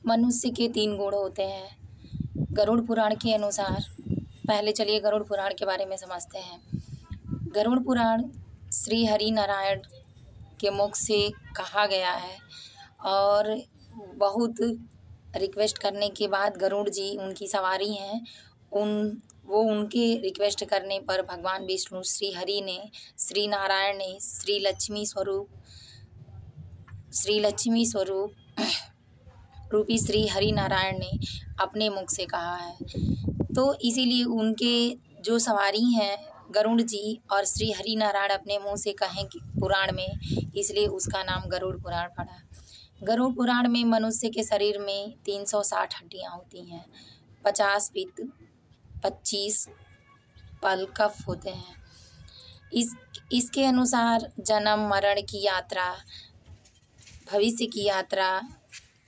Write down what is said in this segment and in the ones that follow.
मनुष्य के 3 गुण होते हैं गरुड़ पुराण के अनुसार। पहले चलिए गरुड़ पुराण के बारे में समझते हैं। गरुड़ पुराण श्री हरि नारायण के मुख से कहा गया है और बहुत रिक्वेस्ट करने के बाद गरुड़ जी उनकी सवारी हैं, उनके रिक्वेस्ट करने पर भगवान विष्णु श्री हरि ने, श्री नारायण ने, श्री लक्ष्मी स्वरूप रूपी श्री हरि नारायण ने अपने मुख से कहा है। तो इसीलिए उनके जो सवारी हैं गरुड़ जी और श्री हरि नारायण अपने मुंह से कहें कि पुराण में, इसलिए उसका नाम गरुड़ पुराण पड़ा। गरुड़ पुराण में मनुष्य के शरीर में 360 हड्डियां होती हैं, 50 पित्त, 25 पल कफ होते हैं। इसके अनुसार जन्म मरण की यात्रा, भविष्य की यात्रा,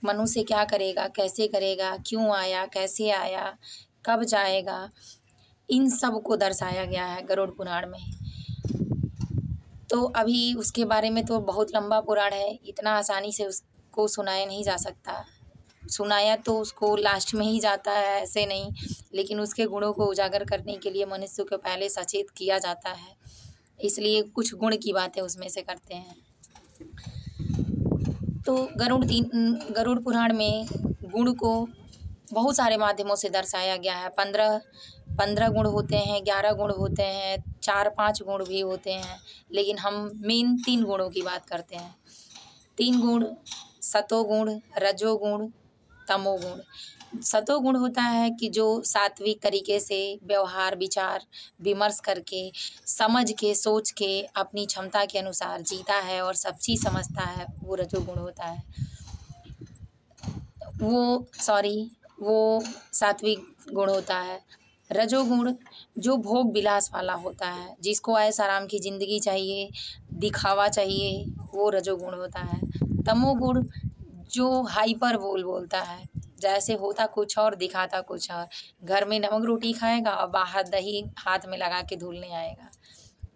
मनुष्य क्या करेगा, कैसे करेगा, क्यों आया, कैसे आया, कब जाएगा, इन सब को दर्शाया गया है गरुड़ पुराण में। तो अभी उसके बारे में तो बहुत लंबा पुराण है, इतना आसानी से उसको सुनाया नहीं जा सकता। सुनाया तो उसको लास्ट में ही जाता है, ऐसे नहीं, लेकिन उसके गुणों को उजागर करने के लिए मनुष्य को पहले सचेत किया जाता है, इसलिए कुछ गुण की बातें उसमें से करते हैं। तो गरुड़ पुराण में गुण को बहुत सारे माध्यमों से दर्शाया गया है। 15 गुण होते हैं, 11 गुण होते हैं, 4-5 गुण भी होते हैं, लेकिन हम मेन 3 गुणों की बात करते हैं। 3 गुण सतोगुण, रजोगुण, तमोगुण। सतोगुण होता है कि जो सात्विक तरीके से व्यवहार विचार विमर्श करके, समझ के, सोच के, अपनी क्षमता के अनुसार जीता है और सब चीज़ समझता है, वो रजोगुण होता है। वो सात्विक गुण होता है। रजोगुण जो भोग विलास वाला होता है, जिसको ऐश आराम की ज़िंदगी चाहिए, दिखावा चाहिए, वो रजोगुण होता है। तमोगुण जो हाइपर बोलता है, जैसे होता कुछ और दिखाता कुछ और, घर में नमक रोटी खाएगा और बाहर दही हाथ में लगा के धुलने आएगा।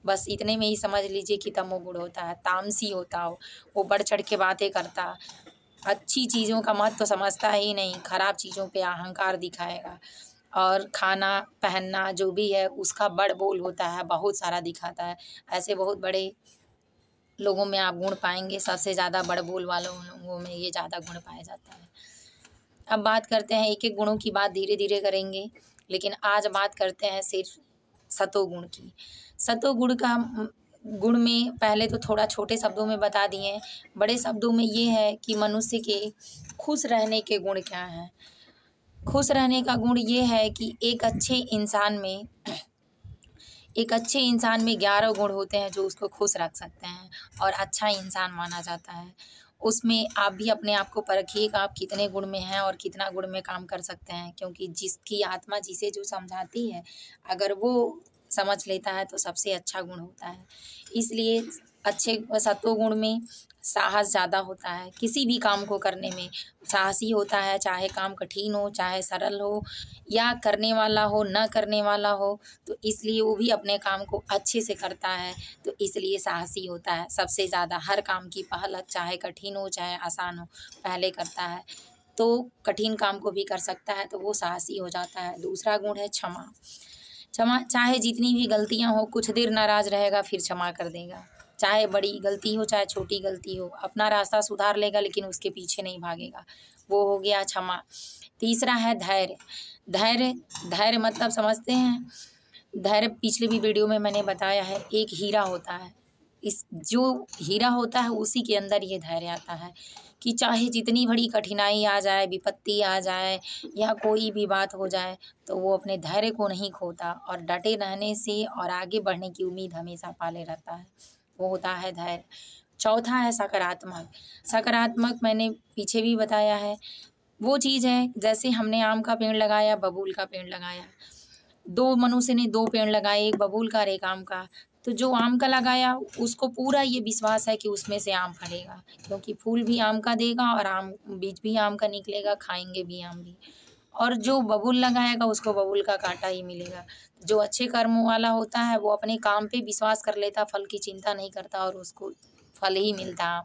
बस इतने में ही समझ लीजिए कि तमोगुण होता है। तामसी होता हो, वो बढ़ चढ़ के बातें करता, अच्छी चीज़ों का महत्व तो समझता ही नहीं, खराब चीज़ों पे अहंकार दिखाएगा, और खाना पहनना जो भी है उसका बड़ बोल होता है, बहुत सारा दिखाता है। ऐसे बहुत बड़े लोगों में आप गुण पाएंगे, सबसे ज़्यादा बड़ बोल वालों लोगों में ये ज़्यादा गुण पाया जाता है। अब बात करते हैं, एक एक गुणों की बात धीरे धीरे करेंगे, लेकिन आज बात करते हैं सिर्फ सतोगुण की। सतोगुण का गुण में पहले तो थोड़ा छोटे शब्दों में बता दिए, बड़े शब्दों में ये है कि मनुष्य के खुश रहने के गुण क्या हैं। खुश रहने का गुण ये है कि एक अच्छे इंसान में 11 गुण होते हैं जो उसको खुश रख सकते हैं और अच्छा इंसान माना जाता है। उसमें आप भी अपने आप को परखिएगा, आप कितने गुण में हैं और कितना गुण में काम कर सकते हैं, क्योंकि जिसकी आत्मा जिसे जो समझाती है, अगर वो समझ लेता है तो सबसे अच्छा गुण होता है। इसलिए अच्छे सत्वगुण में साहस ज़्यादा होता है, किसी भी काम को करने में साहसी होता है, चाहे काम कठिन हो, चाहे सरल हो, या करने वाला हो, न करने वाला हो, तो इसलिए वो भी अपने काम को अच्छे से करता है, तो इसलिए साहसी होता है। सबसे ज़्यादा हर काम की पहल, चाहे कठिन हो चाहे आसान हो, पहले करता है, तो कठिन काम को भी कर सकता है, तो वो साहसी हो जाता है। दूसरा गुण है क्षमा। चाहे जितनी भी गलतियां हो, कुछ देर नाराज रहेगा फिर क्षमा कर देगा, चाहे बड़ी गलती हो चाहे छोटी गलती हो, अपना रास्ता सुधार लेगा लेकिन उसके पीछे नहीं भागेगा, वो हो गया क्षमा। तीसरा है धैर्य। धैर्य मतलब समझते हैं? धैर्य पिछले भी वीडियो में मैंने बताया है, एक हीरा होता है। जो हीरा होता है उसी के अंदर ये धैर्य आता है कि चाहे जितनी बड़ी कठिनाई आ जाए, विपत्ति आ जाए या कोई भी बात हो जाए, तो वो अपने धैर्य को नहीं खोता और डटे रहने से और आगे बढ़ने की उम्मीद हमेशा पाले रहता है, वो होता है धैर्य। चौथा है सकारात्मक। सकारात्मक मैंने पीछे भी बताया है, वो चीज़ है जैसे हमने आम का पेड़ लगाया, बबूल का पेड़ लगाया, 2 मनुष्य ने 2 पेड़ लगाए, एक बबूल का और एक आम का। तो जो आम का लगाया उसको पूरा ये विश्वास है कि उसमें से आम फलेगा, क्योंकि फूल भी आम का देगा और बीज भी आम का निकलेगा, खाएंगे भी आम भी। और जो बबूल लगाएगा उसको बबूल का कांटा ही मिलेगा। जो अच्छे कर्मों वाला होता है वो अपने काम पे विश्वास कर लेता, फल की चिंता नहीं करता और उसको फल ही मिलता।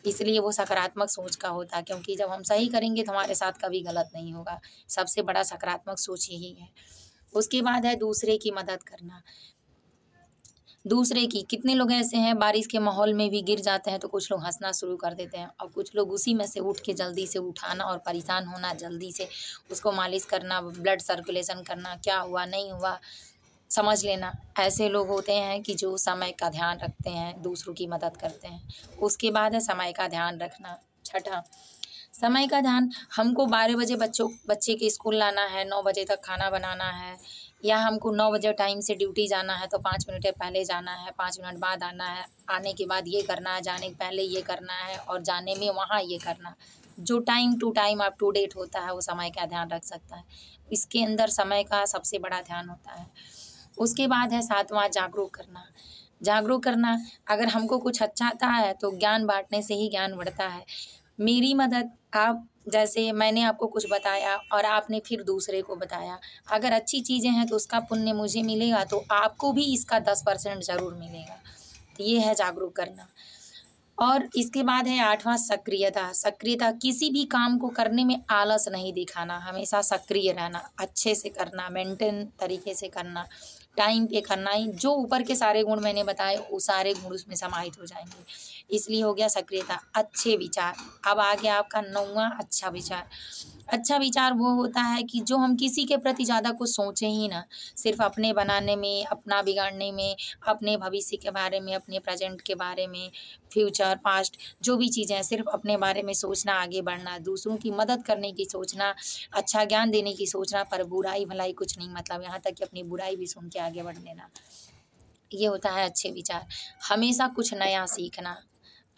इसलिए वो सकारात्मक सोच का होता है, क्योंकि जब हम सही करेंगे तो हमारे साथ कभी गलत नहीं होगा। सबसे बड़ा सकारात्मक सोच यही है। उसके बाद है दूसरे की मदद करना। दूसरे की, कितने लोग ऐसे हैं बारिश के माहौल में भी गिर जाते हैं तो कुछ लोग हंसना शुरू कर देते हैं, और कुछ लोग उसी में से उठ के जल्दी से उठाना और परेशान होना, जल्दी से उसको मालिश करना, ब्लड सर्कुलेशन करना, क्या हुआ नहीं हुआ समझ लेना। ऐसे लोग होते हैं कि जो समय का ध्यान रखते हैं, दूसरों की मदद करते हैं। उसके बाद है समय का ध्यान रखना। छठा, समय का ध्यान, हमको 12 बजे बच्चे के स्कूल लाना है, 9 बजे तक खाना बनाना है, या हमको 9 बजे टाइम से ड्यूटी जाना है तो 5 मिनट पहले जाना है, 5 मिनट बाद आना है, आने के बाद ये करना है, जाने के पहले ये करना है, और जाने में वहाँ ये करना। जो time to time up to date होता है वो समय का ध्यान रख सकता है। इसके अंदर समय का सबसे बड़ा ध्यान होता है। उसके बाद है 7वां, जागरूक करना। जागरूक करना, अगर हमको कुछ अच्छा आता है तो ज्ञान बांटने से ही ज्ञान बढ़ता है। मेरी मदद, आप जैसे मैंने आपको कुछ बताया और आपने फिर दूसरे को बताया, अगर अच्छी चीज़ें हैं तो उसका पुण्य मुझे मिलेगा, तो आपको भी इसका 10% ज़रूर मिलेगा। तो ये है जागरूक करना। और इसके बाद है 8वां, सक्रियता। सक्रियता, किसी भी काम को करने में आलस नहीं दिखाना, हमेशा सक्रिय रहना, अच्छे से करना, मेंटेन तरीके से करना, टाइम पे करना। ही जो ऊपर के सारे गुण मैंने बताए वो सारे गुण उसमें समाहित हो जाएंगे। इसलिए हो गया सक्रियता। अच्छे विचार, अब आ गया आपका 9वां, अच्छा विचार। अच्छा विचार वो होता है कि जो हम किसी के प्रति ज़्यादा कुछ सोचें ही ना, सिर्फ अपने बनाने में, अपना बिगाड़ने में, अपने भविष्य के बारे में, अपने प्रेजेंट के बारे में, फ्यूचर पास्ट जो भी चीज़ें हैं, सिर्फ अपने बारे में सोचना, आगे बढ़ना, दूसरों की मदद करने की सोचना, अच्छा ज्ञान देने की सोचना, पर बुराई भलाई कुछ नहीं, मतलब यहाँ तक कि अपनी बुराई भी सुन के आगे बढ़ देना। ये होता है अच्छे विचार। हमेशा कुछ नया सीखना।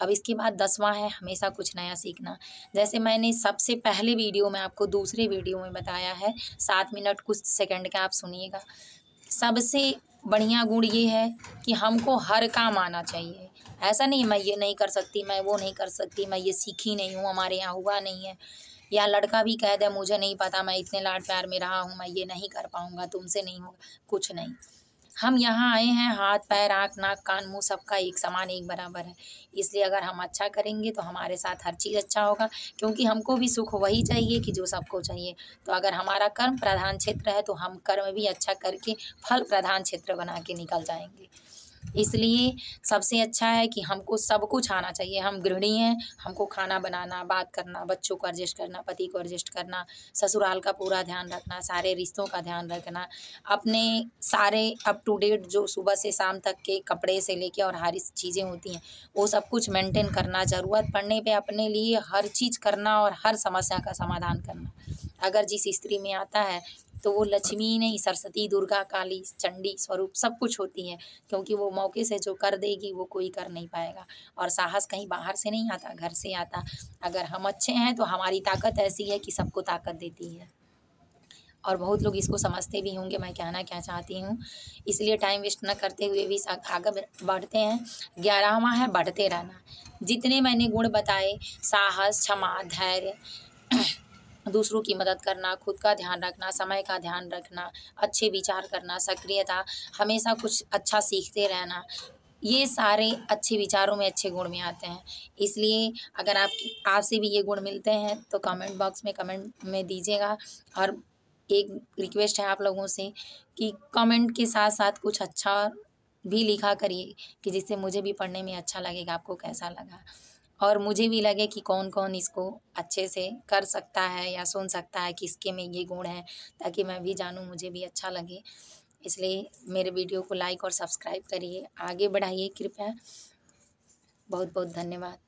अब इसके बाद 10वां है, हमेशा कुछ नया सीखना। जैसे मैंने सबसे पहले वीडियो में आपको दूसरे वीडियो में बताया है, 7 मिनट कुछ सेकंड का आप सुनिएगा। सबसे बढ़िया गुण ये है कि हमको हर काम आना चाहिए। ऐसा नहीं मैं ये नहीं कर सकती, मैं वो नहीं कर सकती, मैं ये सीखी नहीं हूँ, हमारे यहाँ हुआ नहीं है, या लड़का भी कह दे मुझे नहीं पता, मैं इतने लाड प्यार में रहा हूँ, मैं ये नहीं कर पाऊँगा, तुमसे नहीं होगा, कुछ नहीं। हम यहाँ आए हैं, हाथ पैर आँख नाक कान मुँह सबका एक समान एक बराबर है। इसलिए अगर हम अच्छा करेंगे तो हमारे साथ हर चीज़ अच्छा होगा, क्योंकि हमको भी सुख वही चाहिए कि जो सबको चाहिए। तो अगर हमारा कर्म प्रधान क्षेत्र है तो हम कर्म भी अच्छा करके फल प्रधान क्षेत्र बना के निकल जाएंगे। इसलिए सबसे अच्छा है कि हमको सब कुछ आना चाहिए। हम गृहिणी हैं, हमको खाना बनाना, बात करना, बच्चों को एडजस्ट करना, पति को एडजस्ट करना, ससुराल का पूरा ध्यान रखना, सारे रिश्तों का ध्यान रखना, अपने सारे अप टू डेट जो सुबह से शाम तक के कपड़े से लेके और हर चीज़ें होती हैं वो सब कुछ मेंटेन करना, ज़रूरत पड़ने पे अपने लिए हर चीज़ करना और हर समस्या का समाधान करना। अगर जिस स्त्री में आता है तो वो लक्ष्मी नहीं, सरस्वती, दुर्गा, काली, चंडी स्वरूप सब कुछ होती है, क्योंकि वो मौके से जो कर देगी वो कोई कर नहीं पाएगा। और साहस कहीं बाहर से नहीं आता, घर से आता। अगर हम अच्छे हैं तो हमारी ताकत ऐसी है कि सबको ताकत देती है। और बहुत लोग इसको समझते भी होंगे मैं कहना क्या चाहती हूँ। इसलिए टाइम वेस्ट न करते हुए भी आगे बढ़ते हैं। 11वां है बढ़ते रहना। जितने मैंने गुण बताए, साहस, क्षमा, धैर्य, दूसरों की मदद करना, खुद का ध्यान रखना, समय का ध्यान रखना, अच्छे विचार करना, सक्रियता, हमेशा कुछ अच्छा सीखते रहना, ये सारे अच्छे विचारों में, अच्छे गुण में आते हैं। इसलिए अगर आपसे भी ये गुण मिलते हैं तो कमेंट बॉक्स में कमेंट में दीजिएगा। और एक रिक्वेस्ट है आप लोगों से कि कमेंट के साथ साथ कुछ अच्छा भी लिखा करिए, कि जिससे मुझे भी पढ़ने में अच्छा लगेगा, आपको कैसा लगा, और मुझे भी लगे कि कौन कौन इसको अच्छे से कर सकता है या सुन सकता है, किसके में ये गुण है, ताकि मैं भी जानूँ, मुझे भी अच्छा लगे। इसलिए मेरे वीडियो को लाइक और सब्सक्राइब करिए, आगे बढ़ाइए कृपया। बहुत बहुत धन्यवाद।